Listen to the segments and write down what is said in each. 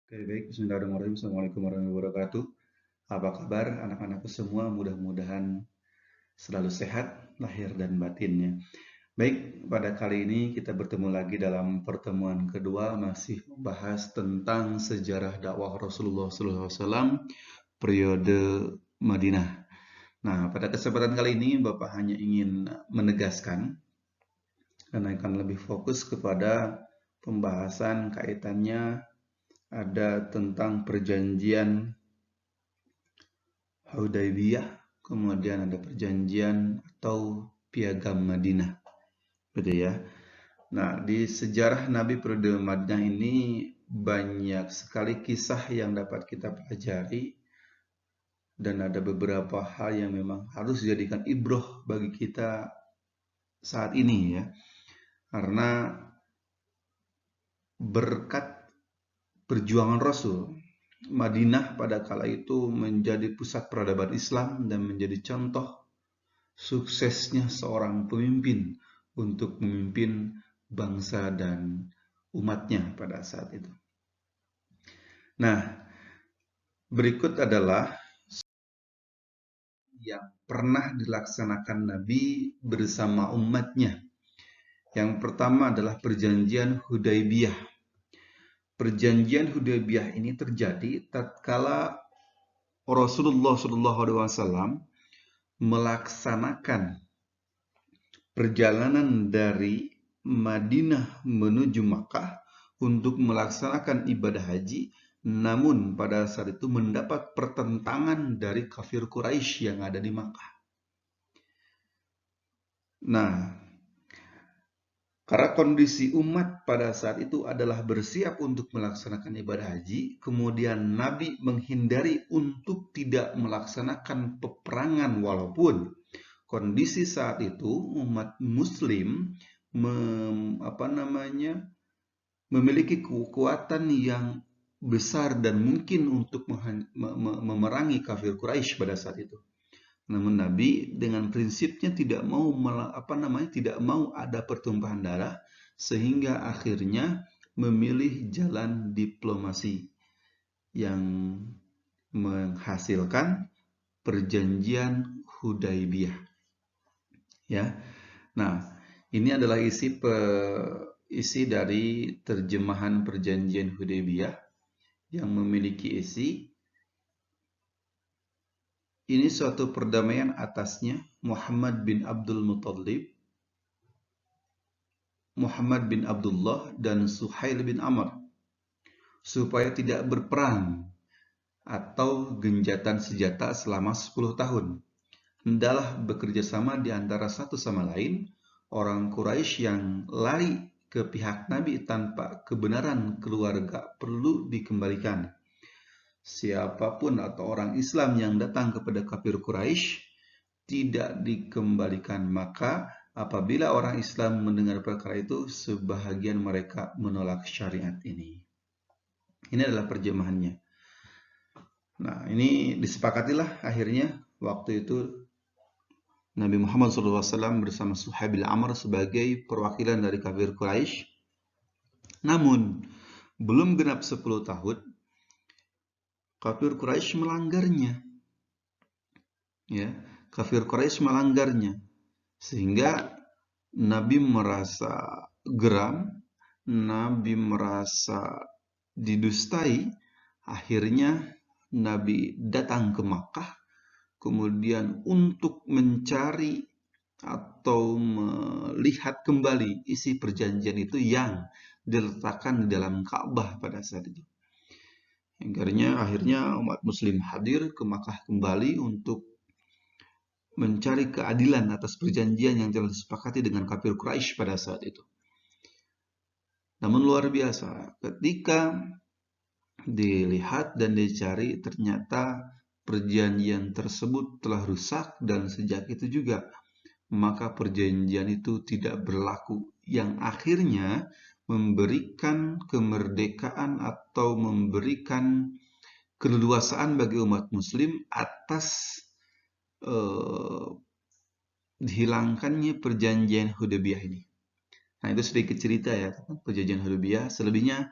Oke, baik. Bismillahirrahmanirrahim. Assalamualaikum warahmatullahi wabarakatuh. Apa kabar anak-anakku semua? Mudah-mudahan selalu sehat, lahir dan batinnya. Baik, pada kali ini kita bertemu lagi dalam pertemuan kedua, masih membahas tentang sejarah dakwah Rasulullah SAW periode Madinah. Nah, pada kesempatan kali ini Bapak hanya ingin menegaskan dan akan lebih fokus kepada pembahasan kaitannya ada tentang perjanjian Hudaybiyah, kemudian ada perjanjian atau Piagam Madinah, gitu ya. Nah, di sejarah Nabi periode Madinah ini banyak sekali kisah yang dapat kita pelajari dan ada beberapa hal yang memang harus dijadikan ibroh bagi kita saat ini ya. Karena berkat perjuangan Rasul, Madinah pada kala itu menjadi pusat peradaban Islam dan menjadi contoh suksesnya seorang pemimpin untuk memimpin bangsa dan umatnya pada saat itu. Nah, berikut adalah yang pernah dilaksanakan Nabi bersama umatnya. Yang pertama adalah perjanjian Hudaybiyah. Perjanjian Hudaybiyah ini terjadi tatkala Rasulullah SAW melaksanakan perjalanan dari Madinah menuju Makkah untuk melaksanakan ibadah haji, namun pada saat itu mendapat pertentangan dari kafir Quraisy yang ada di Makkah. Nah, karena kondisi umat pada saat itu adalah bersiap untuk melaksanakan ibadah haji, kemudian Nabi menghindari untuk tidak melaksanakan peperangan walaupun kondisi saat itu umat Muslim memiliki kekuatan yang besar dan mungkin untuk memerangi kafir Quraisy pada saat itu. Namun Nabi dengan prinsipnya tidak mau ada pertumpahan darah sehingga akhirnya memilih jalan diplomasi yang menghasilkan perjanjian Hudaybiyah. Ya. Nah, ini adalah isi dari terjemahan perjanjian Hudaybiyah yang memiliki isi ini suatu perdamaian atasnya Muhammad bin Abdul Muttalib, Muhammad bin Abdullah, dan Suhail bin Amr supaya tidak berperang atau genjatan senjata selama 10 tahun. Hendaklah bekerja sama di antara satu sama lain orang Quraisy yang lari ke pihak Nabi tanpa kebenaran keluarga perlu dikembalikan. Siapapun atau orang Islam yang datang kepada kafir Quraisy tidak dikembalikan. Maka apabila orang Islam mendengar perkara itu, sebahagian mereka menolak syariat ini. Ini adalah terjemahannya. Nah, ini disepakatilah akhirnya waktu itu Nabi Muhammad SAW bersama Suhaib bin Amr sebagai perwakilan dari kafir Quraisy. Namun, belum genap 10 tahun, kafir Quraisy melanggarnya. Ya, kafir Quraisy melanggarnya. Sehingga Nabi merasa geram, Nabi merasa didustai. Akhirnya Nabi datang ke Makkah, kemudian untuk mencari atau melihat kembali isi perjanjian itu yang diletakkan di dalam Ka'bah pada saat itu. Akhirnya umat Muslim hadir ke Makkah kembali untuk mencari keadilan atas perjanjian yang telah disepakati dengan kafir Quraisy pada saat itu. Namun luar biasa, ketika dilihat dan dicari, ternyata perjanjian tersebut telah rusak dan sejak itu juga maka perjanjian itu tidak berlaku, yang akhirnya memberikan kemerdekaan atau memberikan keleluasaan bagi umat Muslim atas dihilangkannya perjanjian Hudaybiyah ini. Nah, itu sedikit cerita ya tentang perjanjian Hudaybiyah. Selebihnya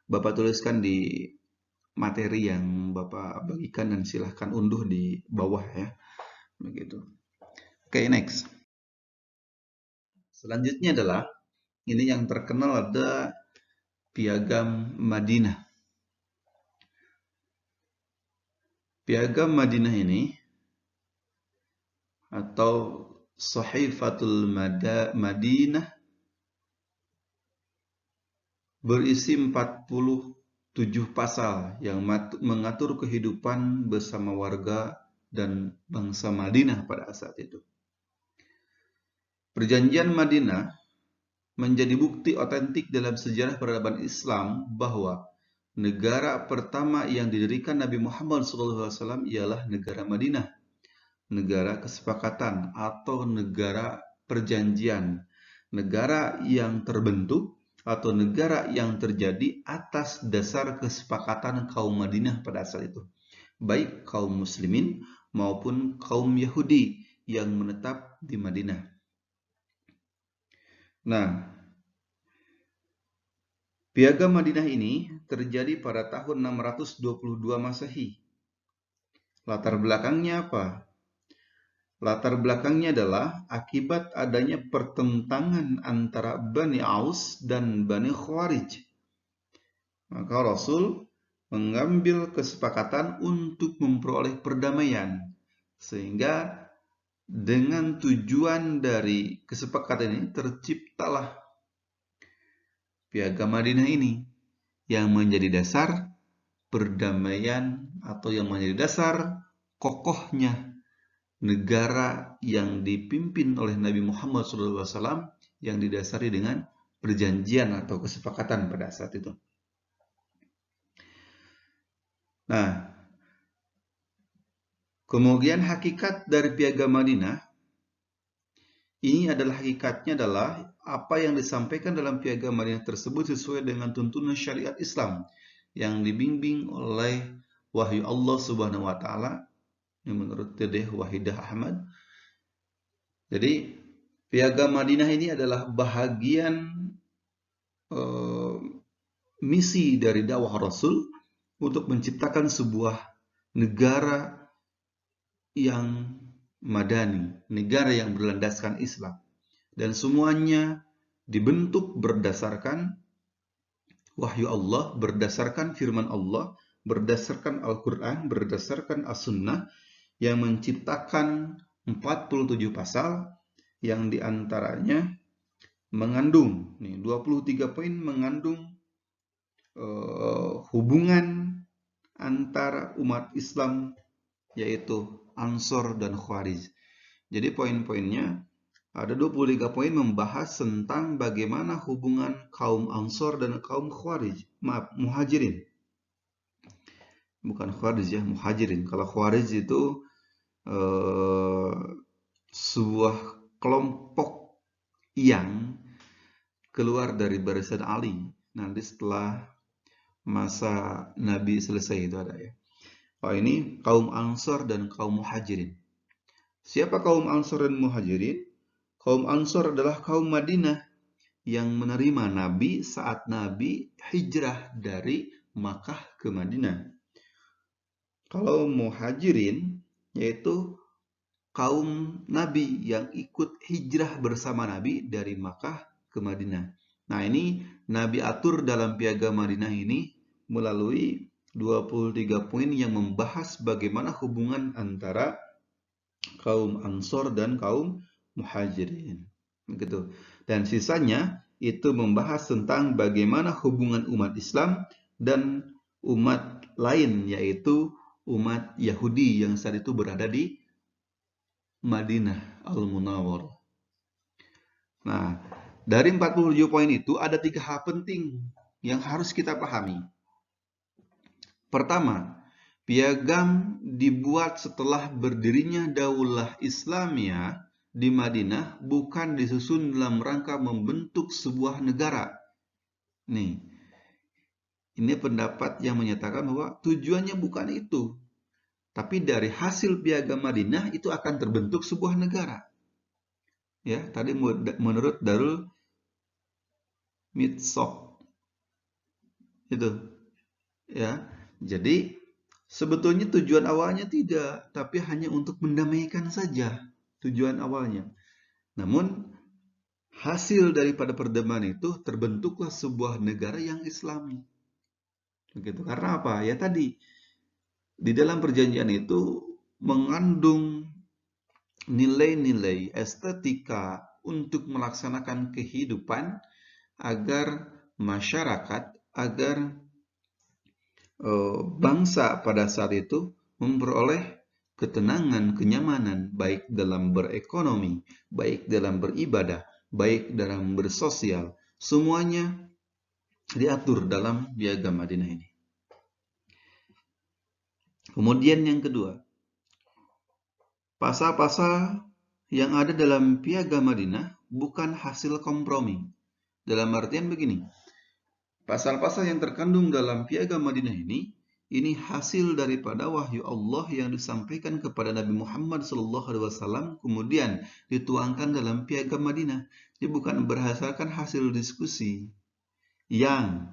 Bapak tuliskan di materi yang Bapak bagikan dan silahkan unduh di bawah ya. Begitu. Oke, next. Selanjutnya adalah ini yang terkenal ada Piagam Madinah. Piagam Madinah ini atau Sahifatul Madinah berisi 47 pasal yang mengatur kehidupan bersama warga dan bangsa Madinah pada saat itu. Perjanjian Madinah menjadi bukti otentik dalam sejarah peradaban Islam bahwa negara pertama yang didirikan Nabi Muhammad SAW ialah negara Madinah, negara kesepakatan atau negara perjanjian, negara yang terbentuk atau negara yang terjadi atas dasar kesepakatan kaum Madinah pada saat itu, baik kaum muslimin maupun kaum Yahudi yang menetap di Madinah. Nah, Piagam Madinah ini terjadi pada tahun 622 Masehi. Latar belakangnya apa? Latar belakangnya adalah akibat adanya pertentangan antara Bani Aus dan Bani Khawarij. Maka Rasul mengambil kesepakatan untuk memperoleh perdamaian. Sehingga dengan tujuan dari kesepakatan ini terciptalah Piagam Madinah ini yang menjadi dasar perdamaian atau yang menjadi dasar kokohnya negara yang dipimpin oleh Nabi Muhammad SAW yang didasari dengan perjanjian atau kesepakatan pada saat itu. Nah, kemudian hakikat dari Piagam Madinah ini adalah hakikatnya adalah apa yang disampaikan dalam Piagam Madinah tersebut sesuai dengan tuntunan syariat Islam yang dibimbing oleh wahyu Allah Subhanahu wa taala yang menurut Dedeh Wahidah Ahmad. Jadi Piagam Madinah ini adalah bahagian misi dari dakwah Rasul untuk menciptakan sebuah negara yang madani, negara yang berlandaskan Islam. Dan semuanya dibentuk berdasarkan wahyu Allah, berdasarkan firman Allah, berdasarkan Al-Quran, berdasarkan As-Sunnah yang menciptakan 47 pasal yang diantaranya mengandung 23 poin mengandung hubungan antara umat Islam yaitu Ansor dan Khawarij. Jadi poin-poinnya ada 23 poin membahas tentang bagaimana hubungan kaum Ansor dan kaum Khawarij. Maaf, Muhajirin. Bukan Khawarij ya, Muhajirin. Kalau Khawarij itu sebuah kelompok yang keluar dari barisan Ali nanti setelah masa Nabi selesai itu ada ya. Oh, ini kaum Ansor dan kaum Muhajirin. Siapa kaum Ansor dan Muhajirin? Kaum Ansor adalah kaum Madinah yang menerima Nabi saat Nabi hijrah dari Makkah ke Madinah. Kalau Muhajirin yaitu kaum Nabi yang ikut hijrah bersama Nabi dari Makkah ke Madinah. Nah, ini Nabi atur dalam Piagam Madinah ini melalui 23 poin yang membahas bagaimana hubungan antara kaum Ansor dan kaum Muhajirin. Begitu. Dan sisanya itu membahas tentang bagaimana hubungan umat Islam dan umat lain yaitu umat Yahudi yang saat itu berada di Madinah Al-Munawwar. Nah, dari 47 poin itu ada 3 hal penting yang harus kita pahami. Pertama, piagam dibuat setelah berdirinya Daulah Islamiyah di Madinah bukan disusun dalam rangka membentuk sebuah negara. Nih, ini pendapat yang menyatakan bahwa tujuannya bukan itu. Tapi dari hasil Piagam Madinah itu akan terbentuk sebuah negara. Ya, tadi menurut Darul Mitsok itu, ya. Jadi sebetulnya tujuan awalnya tidak, tapi hanya untuk mendamaikan saja tujuan awalnya. Namun hasil daripada perdamaian itu terbentuklah sebuah negara yang Islami. Begitu. Karena apa? Ya tadi di dalam perjanjian itu mengandung nilai-nilai estetika untuk melaksanakan kehidupan agar masyarakat, agar bangsa pada saat itu memperoleh ketenangan, kenyamanan, baik dalam berekonomi, baik dalam beribadah, baik dalam bersosial, semuanya diatur dalam Piagam Madinah ini. Kemudian yang kedua, pasal-pasal yang ada dalam Piagam Madinah bukan hasil kompromi. Dalam artian begini, pasal-pasal yang terkandung dalam Piagam Madinah ini hasil daripada wahyu Allah yang disampaikan kepada Nabi Muhammad SAW, kemudian dituangkan dalam Piagam Madinah. Jadi bukan berdasarkan hasil diskusi yang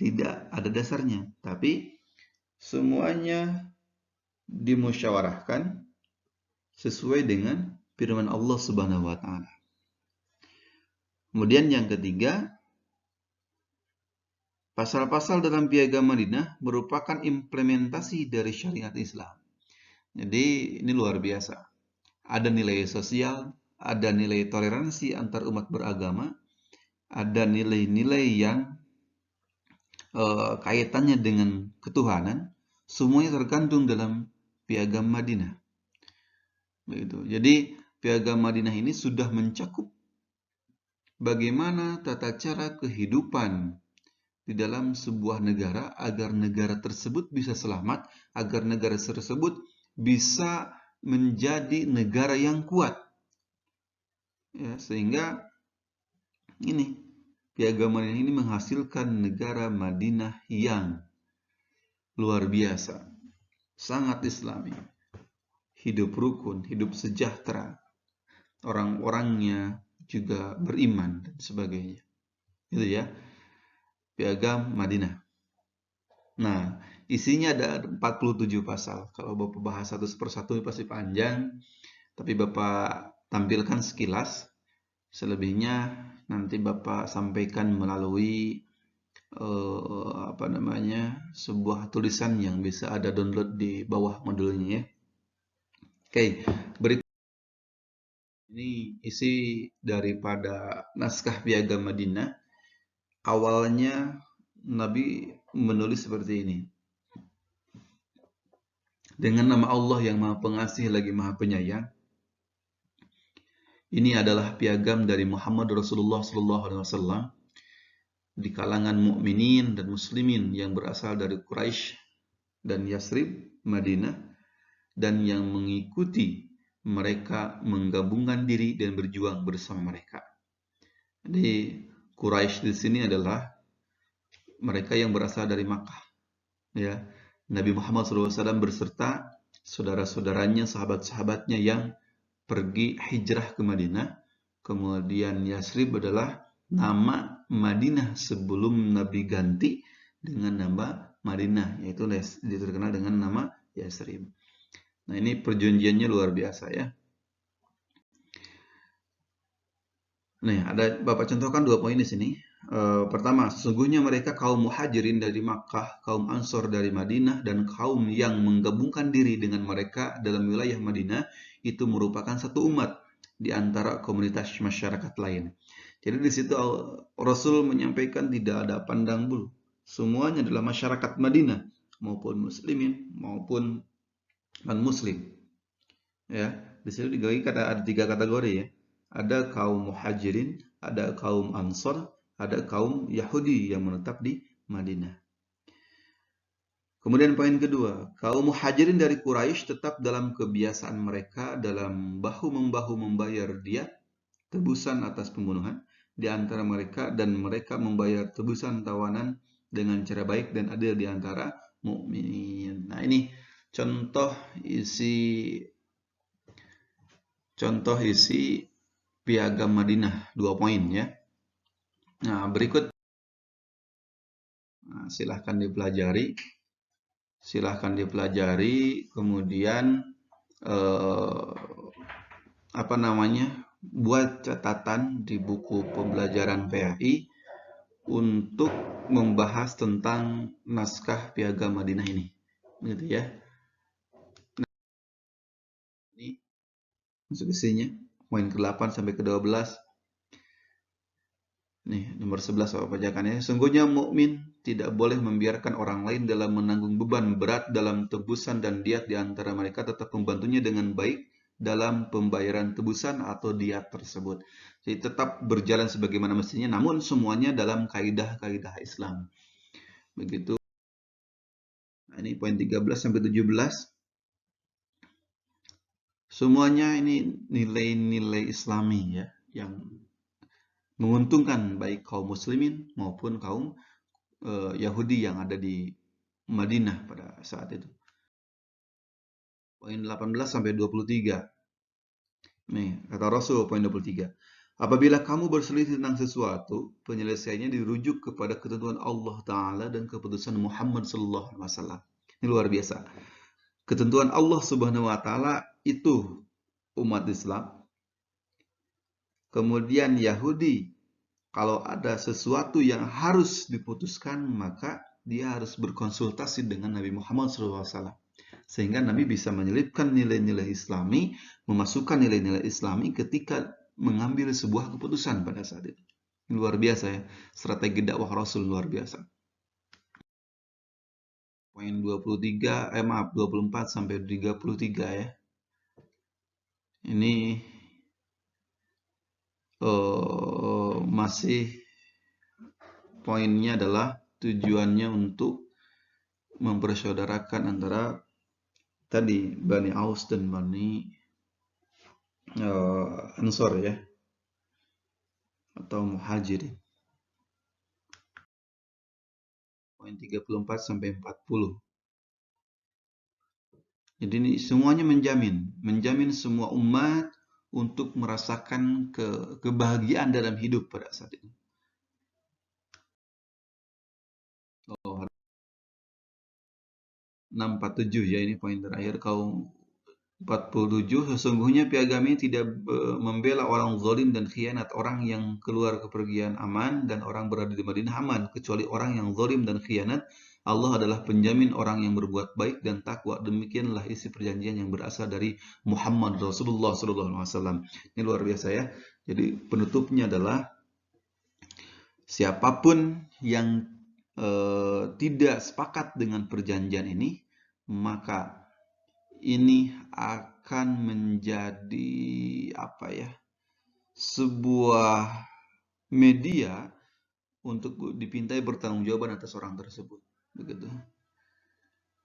tidak ada dasarnya, tapi semuanya dimusyawarahkan sesuai dengan firman Allah Subhanahu wa taala. Kemudian yang ketiga, pasal-pasal dalam Piagam Madinah merupakan implementasi dari syariat Islam. Jadi ini luar biasa. Ada nilai sosial, ada nilai toleransi antar umat beragama, ada nilai-nilai yang kaitannya dengan ketuhanan, semuanya terkandung dalam Piagam Madinah. Begitu. Jadi Piagam Madinah ini sudah mencakup bagaimana tata cara kehidupan di dalam sebuah negara agar negara tersebut bisa selamat, agar negara tersebut bisa menjadi negara yang kuat. Ya, sehingga ini Piagam Madinah ini menghasilkan negara Madinah yang luar biasa, sangat Islami, hidup rukun, hidup sejahtera, orang-orangnya juga beriman dan sebagainya. Itu ya, Piagam Madinah. Nah, isinya ada 47 pasal. Kalau Bapak bahas satu persatu pasti panjang, tapi Bapak tampilkan sekilas. Selebihnya nanti Bapak sampaikan melalui sebuah tulisan yang bisa ada download di bawah modulnya ya. Oke, berikut ini isi daripada naskah Piagam Madinah. Awalnya Nabi menulis seperti ini. Dengan nama Allah yang Maha Pengasih lagi Maha Penyayang. Ini adalah piagam dari Muhammad Rasulullah SAW di kalangan mukminin dan muslimin yang berasal dari Quraisy dan Yasrib, Madinah, dan yang mengikuti mereka menggabungkan diri dan berjuang bersama mereka. Jadi Quraisy di sini adalah mereka yang berasal dari Makkah. Ya, Nabi Muhammad SAW berserta saudara-saudaranya, sahabat-sahabatnya yang pergi hijrah ke Madinah. Kemudian Yasrib adalah nama Madinah sebelum Nabi ganti dengan nama Madinah, yaitu dia terkenal dengan nama Yasrib. Nah, ini perjanjiannya luar biasa ya. Nah, ada Bapak contohkan 2 poin di sini. Pertama, sesungguhnya mereka kaum muhajirin dari Makkah, kaum Ansor dari Madinah, dan kaum yang menggabungkan diri dengan mereka dalam wilayah Madinah itu merupakan satu umat di antara komunitas masyarakat lain. Jadi di situ Rasul menyampaikan tidak ada pandang bulu. Semuanya adalah masyarakat Madinah, maupun muslimin maupun non-muslim. Ya, di situ ada 3 kategori ya. Ada kaum muhajirin, ada kaum Ansor, ada kaum Yahudi yang menetap di Madinah. Kemudian poin kedua, kaum muhajirin dari Quraisy tetap dalam kebiasaan mereka dalam bahu-membahu membayar diat tebusan atas pembunuhan di antara mereka, dan mereka membayar tebusan tawanan dengan cara baik dan adil di antara mukminin. Nah, ini contoh isi Piagam Madinah 2 poin ya. Nah, berikut silahkan dipelajari. Silahkan dipelajari, kemudian buat catatan di buku pembelajaran PAI untuk membahas tentang naskah Piagam Madinah ini, gitu ya. Nah, ini masuk isinya, poin ke-8 sampai ke-12. Nih, nomor 11 soal pajakannya. Sungguhnya mukmin tidak boleh membiarkan orang lain dalam menanggung beban berat dalam tebusan dan diat di antara mereka, tetap membantunya dengan baik dalam pembayaran tebusan atau diat tersebut. Jadi tetap berjalan sebagaimana mestinya, namun semuanya dalam kaidah-kaidah Islam. Begitu. Nah, ini poin 13 sampai 17. Semuanya ini nilai-nilai Islami ya, yang menguntungkan baik kaum muslimin maupun kaum Yahudi yang ada di Madinah pada saat itu. Poin 18 sampai 23. Nih, kata Rasul poin 23. Apabila kamu berselisih tentang sesuatu, penyelesaiannya dirujuk kepada ketentuan Allah Ta'ala dan keputusan Muhammad Sallallahu Alaihi Wasallam. Ini luar biasa. Ketentuan Allah Subhanahu Wa Ta'ala itu umat Islam. Kemudian Yahudi, kalau ada sesuatu yang harus diputuskan, maka dia harus berkonsultasi dengan Nabi Muhammad SAW. Sehingga Nabi bisa menyelipkan nilai-nilai Islami, memasukkan nilai-nilai Islami ketika mengambil sebuah keputusan pada saat itu. Luar biasa ya, strategi dakwah Rasul luar biasa. Poin 24 sampai 33 ya. Ini masih poinnya adalah tujuannya untuk mempersaudarakan antara tadi Bani Aus dan Bani Ansor ya, atau Muhajirin. Poin 34 sampai 40. Jadi ini semuanya menjamin semua umat untuk merasakan kebahagiaan dalam hidup pada saat itu. 647 ya, ini poin terakhir. Kaum 47, sesungguhnya piagam ini tidak membela orang zalim dan khianat, orang yang keluar kepergian aman dan orang berada di Madinah aman, kecuali orang yang zalim dan khianat. Allah adalah penjamin orang yang berbuat baik dan takwa. Demikianlah isi perjanjian yang berasal dari Muhammad Rasulullah SAW. Ini luar biasa ya. Jadi penutupnya adalah siapapun yang tidak sepakat dengan perjanjian ini, maka ini akan menjadi sebuah media untuk dipintai pertanggungjawaban atas orang tersebut, begitu.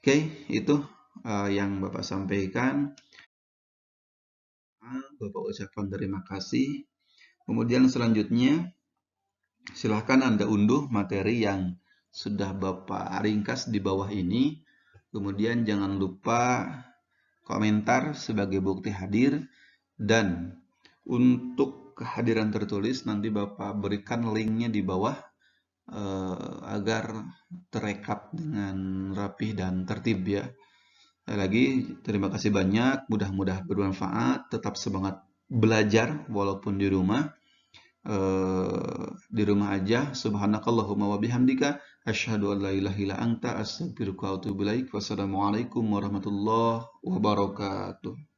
Oke, itu yang Bapak sampaikan. Bapak ucapkan terima kasih. Kemudian selanjutnya silahkan Anda unduh materi yang sudah Bapak ringkas di bawah ini. Kemudian jangan lupa komentar sebagai bukti hadir, dan untuk kehadiran tertulis nanti Bapak berikan linknya di bawah agar terekap dengan rapih dan tertib ya. Sekali lagi terima kasih banyak, mudah-mudahan bermanfaat, tetap semangat belajar walaupun di rumah. Di rumah aja. Subhanakallahumma wa bihamdika asyhadu an la ilaha illa anta astaghfiruka wa atubu ilaik. Wassalamualaikum warahmatullahi wabarakatuh.